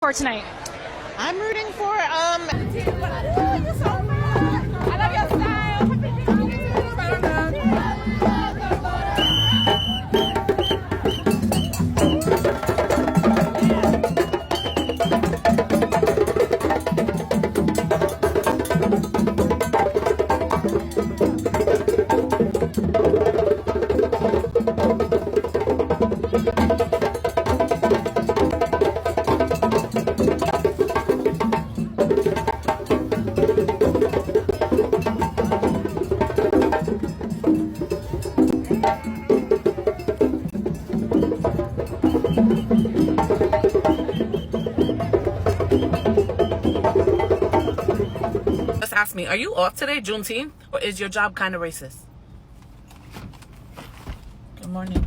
For tonight? I'm rooting for Just ask me, are you off today, Juneteenth, or is your job kind of racist? Good morning.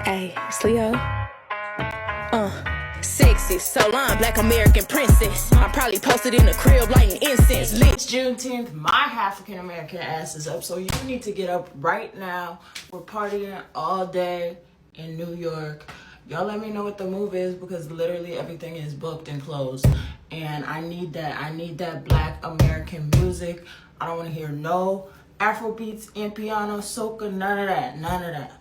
Hey, it's Leo. Sexy, Salon, Black American princess. I'm probably posted in the crib lighting incense. Lit. Juneteenth. My African American ass is up, so you need to get up right now. We're partying all day in New York. Y'all let me know what the move is because literally everything is booked and closed. And I need that. I need that Black American music. I don't want to hear no Afro beats, and piano, soca, none of that. None of that.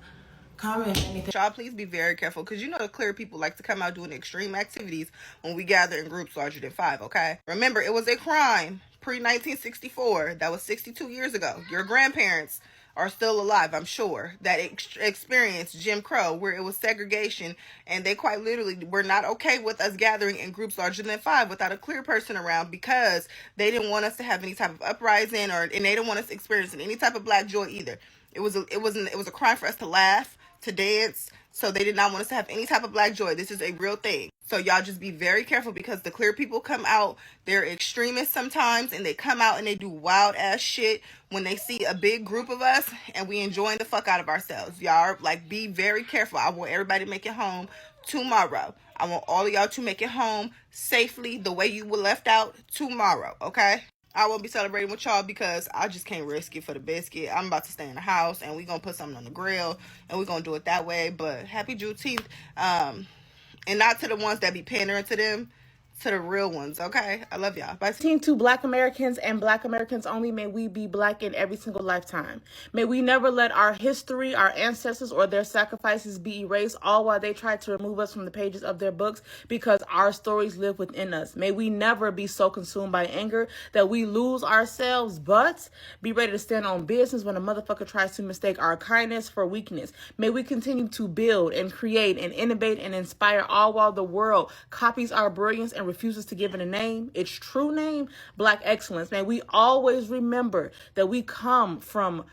Comment anything. Y'all please be very careful because you know the clear people like to come out doing extreme activities when we gather in groups larger than 5, okay? Remember, it was a crime pre-1964. That was 62 years ago. Your grandparents are still alive, I'm sure, that experienced Jim Crow, where it was segregation, and they quite literally were not okay with us gathering in groups larger than 5 without a clear person around because they didn't want us to have any type of uprising and they didn't want us experiencing any type of Black joy either. It was a crime for us to laugh, to dance, so they did not want us to have any type of Black joy. This is a real thing. So y'all just be very careful because the clear people come out, they're extremists sometimes, and they come out and they do wild ass shit when they see a big group of us and we enjoying the fuck out of ourselves. Y'all, like, be very careful. I want everybody to make it home tomorrow. I want all of y'all to make it home safely the way you were left out tomorrow, okay? I won't be celebrating with y'all because I just can't risk it for the biscuit. I'm about to stay in the house and we're going to put something on the grill and we're going to do it that way. But happy Juneteenth. And not to the ones that be pandering to them, to the real ones, okay? I love y'all. Bye. To Black Americans and Black Americans only, may we be Black in every single lifetime. May we never let our history, our ancestors, or their sacrifices be erased, all while they try to remove us from the pages of their books because our stories live within us. May we never be so consumed by anger that we lose ourselves, but be ready to stand on business when a motherfucker tries to mistake our kindness for weakness. May we continue to build and create and innovate and inspire, all while the world copies our brilliance and refuses to give it a name, its true name, Black excellence. May we always remember that we come from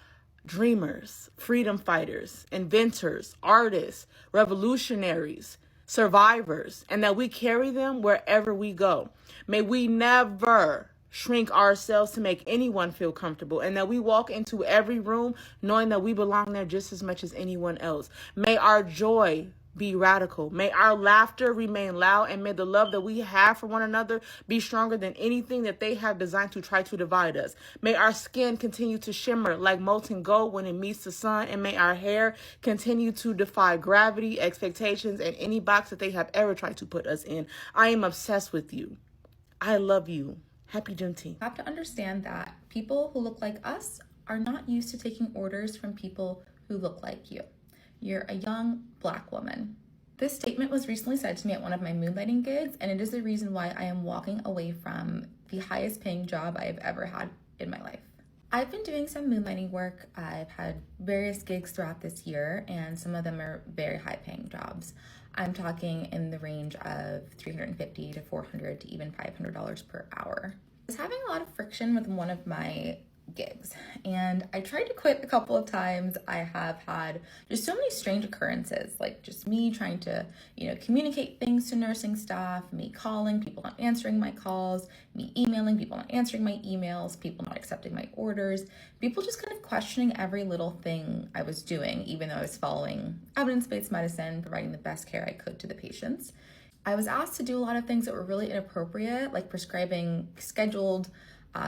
dreamers, freedom fighters, inventors, artists, revolutionaries, survivors, and that we carry them wherever we go. May we never shrink ourselves to make anyone feel comfortable, and that we walk into every room knowing that we belong there just as much as anyone else. May our joy be radical. May our laughter remain loud, and may the love that we have for one another be stronger than anything that they have designed to try to divide us. May our skin continue to shimmer like molten gold when it meets the sun, and may our hair continue to defy gravity, expectations, and any box that they have ever tried to put us in. I am obsessed with you. I love you. Happy Juneteenth. You have to understand that people who look like us are not used to taking orders from people who look like you. You're a young Black woman. This statement was recently said to me at one of my moonlighting gigs, and it is the reason why I am walking away from the highest paying job I have ever had in my life. I've been doing some moonlighting work. I've had various gigs throughout this year, and some of them are very high paying jobs. I'm talking in the range of $350 to $400 to even $500 per hour. I was having a lot of friction with one of my gigs, and I tried to quit a couple of times. I have had just so many strange occurrences, like just me trying to, communicate things to nursing staff, me calling, people not answering my calls, me emailing, people not answering my emails, people not accepting my orders, people just kind of questioning every little thing I was doing, even though I was following evidence-based medicine, providing the best care I could to the patients. I was asked to do a lot of things that were really inappropriate, like prescribing scheduled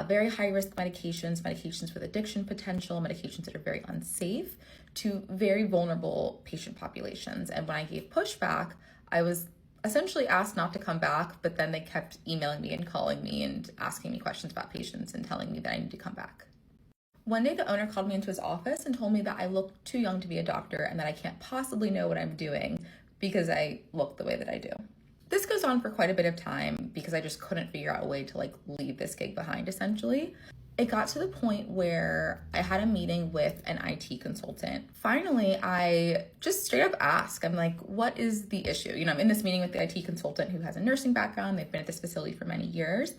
very high-risk medications with addiction potential, medications that are very unsafe to very vulnerable patient populations. And when I gave pushback, I was essentially asked not to come back, but then they kept emailing me and calling me and asking me questions about patients and telling me that I need to come back. One day, the owner called me into his office and told me that I looked too young to be a doctor and that I can't possibly know what I'm doing because I look the way that I do. This goes on for quite a bit of time because I just couldn't figure out a way to leave this gig behind, essentially. It got to the point where I had a meeting with an IT consultant. Finally, I just straight up asked, I'm like, what is the issue? I'm in this meeting with the IT consultant who has a nursing background. They've been at this facility for many years,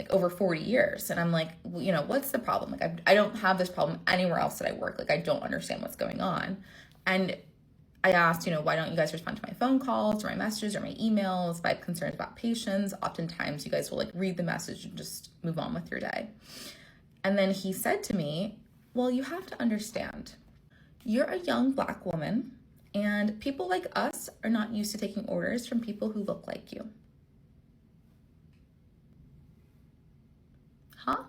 over 40 years. And I'm like, what's the problem? I don't have this problem anywhere else that I work. I don't understand what's going on. And I asked, why don't you guys respond to my phone calls or my messages or my emails if I have concerns about patients? Oftentimes you guys will read the message and just move on with your day. And then he said to me, well, you have to understand, you're a young Black woman and people like us are not used to taking orders from people who look like you. Huh?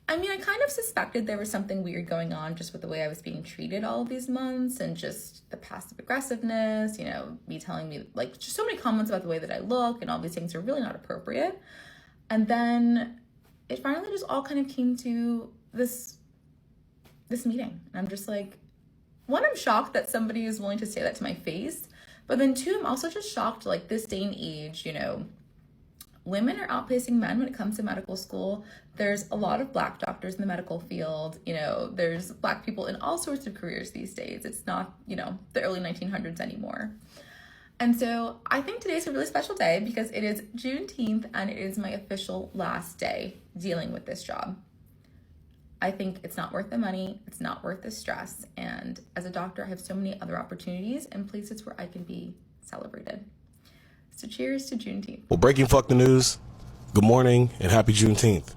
I kind of suspected there was something weird going on just with the way I was being treated all of these months and just the passive aggressiveness, me telling me just so many comments about the way that I look and all these things are really not appropriate. And then it finally just all kind of came to this meeting. And I'm just one, I'm shocked that somebody is willing to say that to my face. But then two, I'm also just shocked, this day and age, women are outpacing men when it comes to medical school. There's a lot of Black doctors in the medical field. There's Black people in all sorts of careers these days. It's not, the early 1900s anymore. And so I think today's a really special day because it is Juneteenth and it is my official last day dealing with this job. I think it's not worth the money. It's not worth the stress. And as a doctor, I have so many other opportunities and places where I can be celebrated. So cheers to Juneteenth. Well, breaking fuck the news, good morning and happy Juneteenth.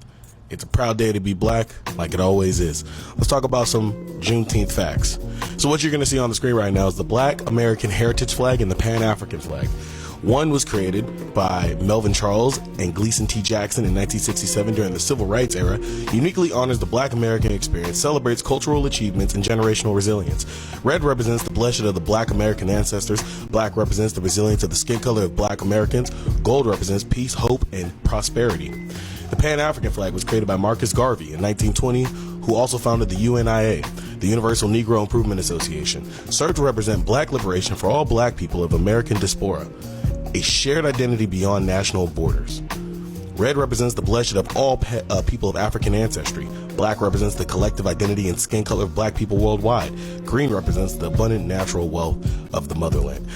It's a proud day to be Black, like it always is. Let's talk about some Juneteenth facts. So what you're going to see on the screen right now is the Black American Heritage Flag and the Pan-African Flag. One was created by Melvin Charles and Gleason T. Jackson in 1967 during the Civil Rights era, uniquely honors the Black American experience, celebrates cultural achievements, and generational resilience. Red represents the bloodshed of the Black American ancestors. Black represents the resilience of the skin color of Black Americans. Gold represents peace, hope, and prosperity. The Pan-African flag was created by Marcus Garvey in 1920, who also founded the UNIA, the Universal Negro Improvement Association, served to represent Black liberation for all Black people of American diaspora, a shared identity beyond national borders. Red represents the bloodshed of all people of African ancestry. Black represents the collective identity and skin color of Black people worldwide. Green represents the abundant natural wealth of the motherland.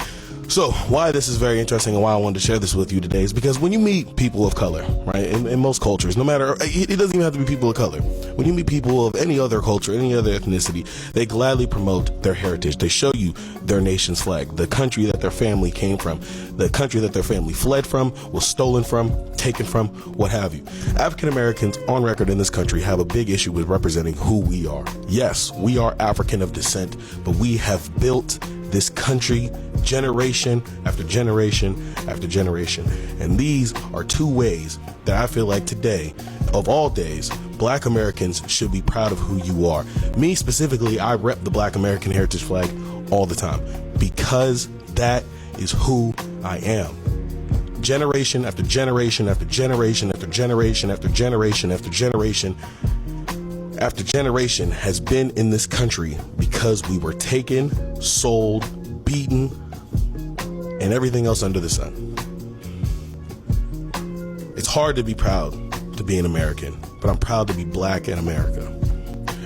So why this is very interesting and why I wanted to share this with you today is because when you meet people of color, right, in most cultures, no matter, it doesn't even have to be people of color. When you meet people of any other culture, any other ethnicity, they gladly promote their heritage. They show you their nation's flag, the country that their family came from, the country that their family fled from, was stolen from, taken from, what have you. African Americans on record in this country have a big issue with representing who we are. Yes, we are African of descent, but we have built this country generation after generation after generation. And these are two ways that I feel like today, of all days, Black Americans should be proud of who you are. Me specifically, I rep the Black American Heritage Flag all the time because that is who I am. Generation after generation after generation after generation after generation after generation after generation has been in this country because we were taken, sold, beaten, and everything else under the sun. It's hard to be proud to be an American, but I'm proud to be Black in America.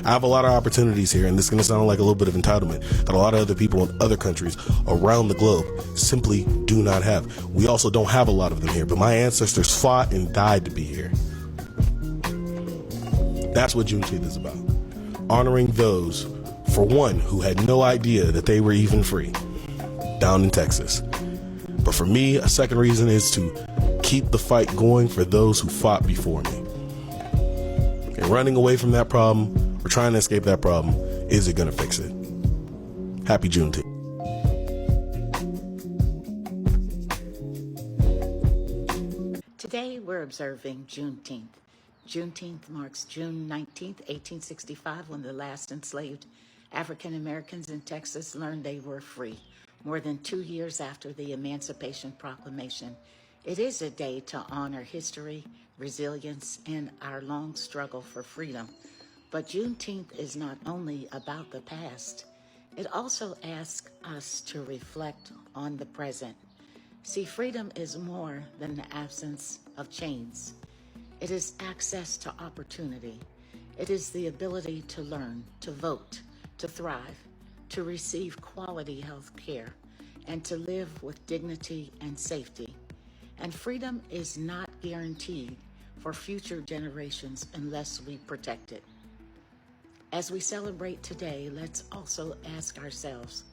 I have a lot of opportunities here, and this is going to sound like a little bit of entitlement that a lot of other people in other countries around the globe simply do not have. We also don't have a lot of them here, but my ancestors fought and died to be here. That's what Juneteenth is about. Honoring those, for one, who had no idea that they were even free down in Texas. But for me, a second reason is to keep the fight going for those who fought before me. And running away from that problem or trying to escape that problem isn't going to fix it. Happy Juneteenth. Today we're observing Juneteenth. Juneteenth marks June 19th, 1865, when the last enslaved African Americans in Texas learned they were free. More than 2 years after the Emancipation Proclamation, it is a day to honor history, resilience, and our long struggle for freedom. But Juneteenth is not only about the past, it also asks us to reflect on the present. See, freedom is more than the absence of chains. It is access to opportunity. It is the ability to learn, to vote, to thrive, to receive quality health care, and to live with dignity and safety. And freedom is not guaranteed for future generations unless we protect it. As we celebrate today, let's also ask ourselves,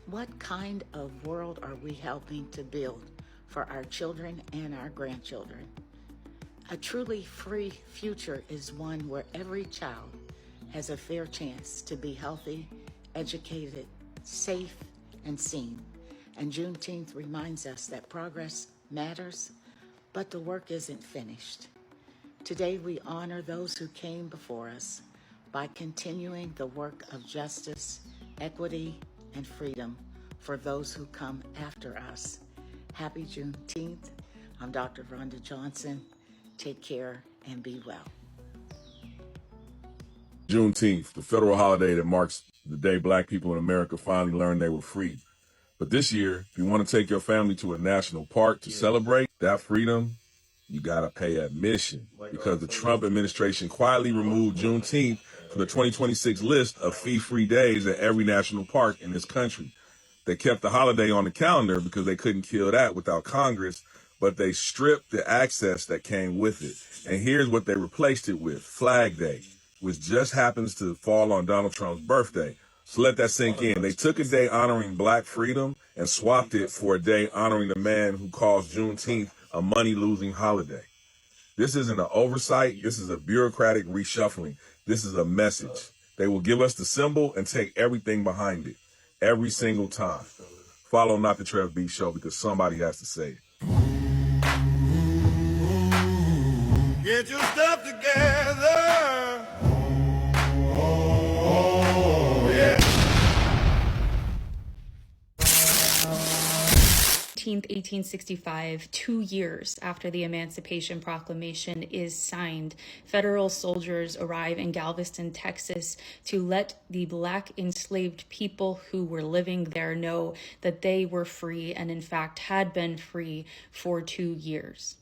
what kind of world are we helping to build for our children and our grandchildren? A truly free future is one where every child has a fair chance to be healthy, educated, safe, and seen. And Juneteenth reminds us that progress matters, but the work isn't finished. Today we honor those who came before us by continuing the work of justice, equity, and freedom for those who come after us. Happy Juneteenth. I'm Dr. Rhonda Johnson. Take care and be well. Juneteenth, the federal holiday that marks the day Black people in America finally learned they were free. But this year, if you want to take your family to a national park to celebrate that freedom, you got to pay admission because the Trump administration quietly removed Juneteenth from the 2026 list of fee-free days at every national park in this country. They kept the holiday on the calendar because they couldn't kill that without Congress, but they stripped the access that came with it. And here's what they replaced it with: Flag Day, which just happens to fall on Donald Trump's birthday. So let that sink in. They took a day honoring Black freedom and swapped it for a day honoring the man who calls Juneteenth a money-losing holiday. This isn't an oversight. This is a bureaucratic reshuffling. This is a message. They will give us the symbol and take everything behind it every single time. Follow Not the Trev B Show because somebody has to say it. Get your stuff together. Oh, yeah. 1865, 2 years after the Emancipation Proclamation is signed, federal soldiers arrive in Galveston, Texas, to let the Black enslaved people who were living there know that they were free and, in fact, had been free for 2 years.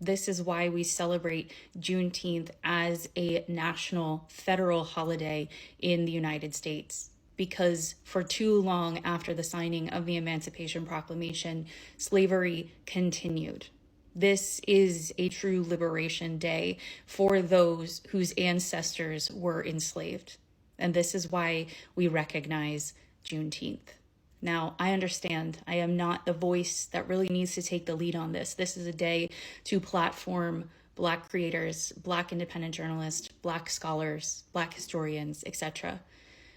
This is why we celebrate Juneteenth as a national federal holiday in the United States. Because for too long after the signing of the Emancipation Proclamation, slavery continued. This is a true liberation day for those whose ancestors were enslaved. And this is why we recognize Juneteenth. Now, I understand I am not the voice that really needs to take the lead on this. This is a day to platform Black creators, Black independent journalists, Black scholars, Black historians, etc.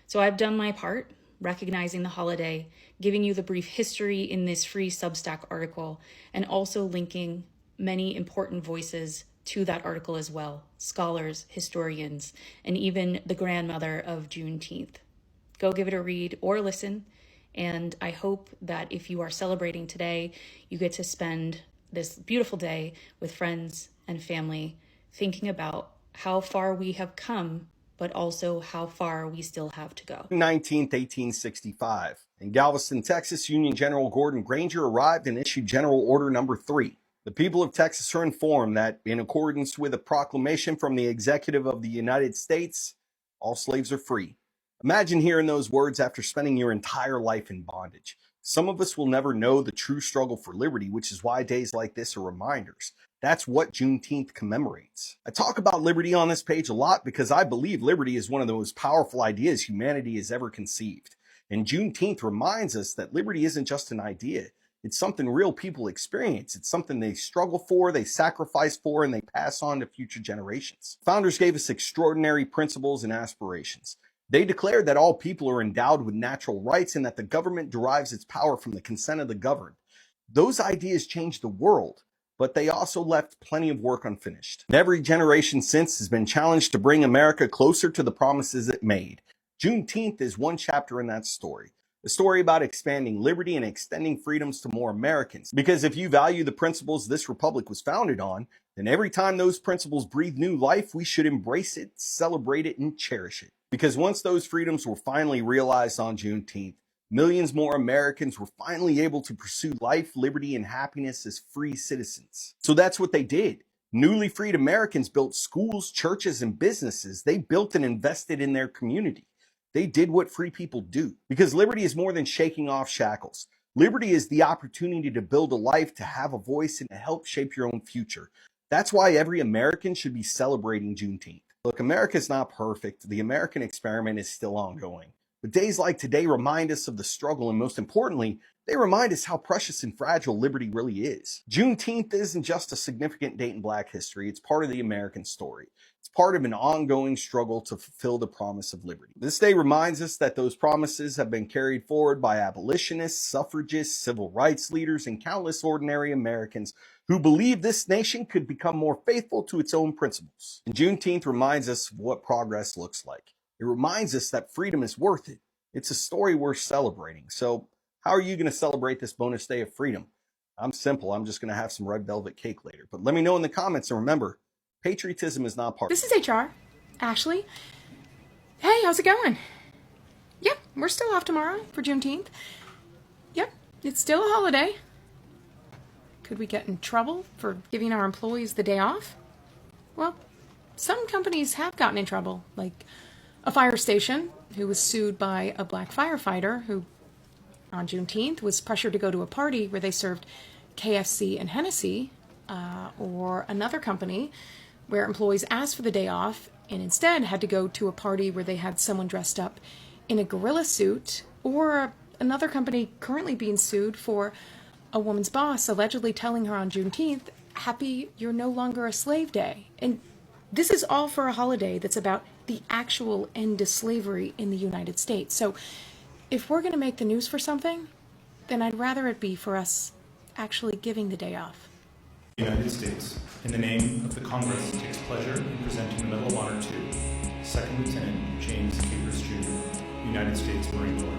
So I've done my part, recognizing the holiday, giving you the brief history in this free Substack article, and also linking many important voices to that article as well, scholars, historians, and even the grandmother of Juneteenth. Go give it a read or listen, and I hope that if you are celebrating today, you get to spend this beautiful day with friends and family, thinking about how far we have come, but also how far we still have to go. 19th, 1865. In Galveston, Texas, Union General Gordon Granger arrived and issued General Order Number 3. The people of Texas are informed that, in accordance with a proclamation from the Executive of the United States, all slaves are free. Imagine hearing those words after spending your entire life in bondage. Some of us will never know the true struggle for liberty, which is why days like this are reminders. That's what Juneteenth commemorates. I talk about liberty on this page a lot because I believe liberty is one of the most powerful ideas humanity has ever conceived. And Juneteenth reminds us that liberty isn't just an idea. It's something real people experience. It's something they struggle for, they sacrifice for, and they pass on to future generations. Founders gave us extraordinary principles and aspirations. They declared that all people are endowed with natural rights and that the government derives its power from the consent of the governed. Those ideas changed the world, but they also left plenty of work unfinished. And every generation since has been challenged to bring America closer to the promises it made. Juneteenth is one chapter in that story. A story about expanding liberty and extending freedoms to more Americans. Because if you value the principles this republic was founded on, then every time those principles breathe new life, we should embrace it, celebrate it, and cherish it. Because once those freedoms were finally realized on Juneteenth, millions more Americans were finally able to pursue life, liberty, and happiness as free citizens. So that's what they did. Newly freed Americans built schools, churches, and businesses. They built and invested in their community. They did what free people do. Because liberty is more than shaking off shackles. Liberty is the opportunity to build a life, to have a voice, and to help shape your own future. That's why every American should be celebrating Juneteenth. Look, America's not perfect. The American experiment is still ongoing. But days like today remind us of the struggle, and most importantly, they remind us how precious and fragile liberty really is. Juneteenth isn't just a significant date in Black history, it's part of the American story. It's part of an ongoing struggle to fulfill the promise of liberty. This day reminds us that those promises have been carried forward by abolitionists, suffragists, civil rights leaders, and countless ordinary Americans who believed this nation could become more faithful to its own principles. And Juneteenth reminds us of what progress looks like. It reminds us that freedom is worth it. It's a story worth celebrating. So how are you going to celebrate this bonus day of freedom? I'm simple. I'm just going to have some red velvet cake later. But let me know in the comments, and remember, patriotism is not part. This is HR. Ashley. Hey, how's it going? Yep, we're still off tomorrow for Juneteenth. Yep, it's still a holiday. Could we get in trouble for giving our employees the day off? Well, some companies have gotten in trouble, like a fire station who was sued by a Black firefighter who, on Juneteenth, was pressured to go to a party where they served KFC and Hennessy, or another company where employees asked for the day off and instead had to go to a party where they had someone dressed up in a gorilla suit, or another company currently being sued for a woman's boss allegedly telling her on Juneteenth, "Happy you're no longer a slave day." And this is all for a holiday that's about the actual end to slavery in the United States. So if we're going to make the news for something, then I'd rather it be for us actually giving the day off. The United States, in the name of the Congress, takes pleasure in presenting the Medal of Honor to Second Lieutenant James Capers Jr., United States Marine Corps.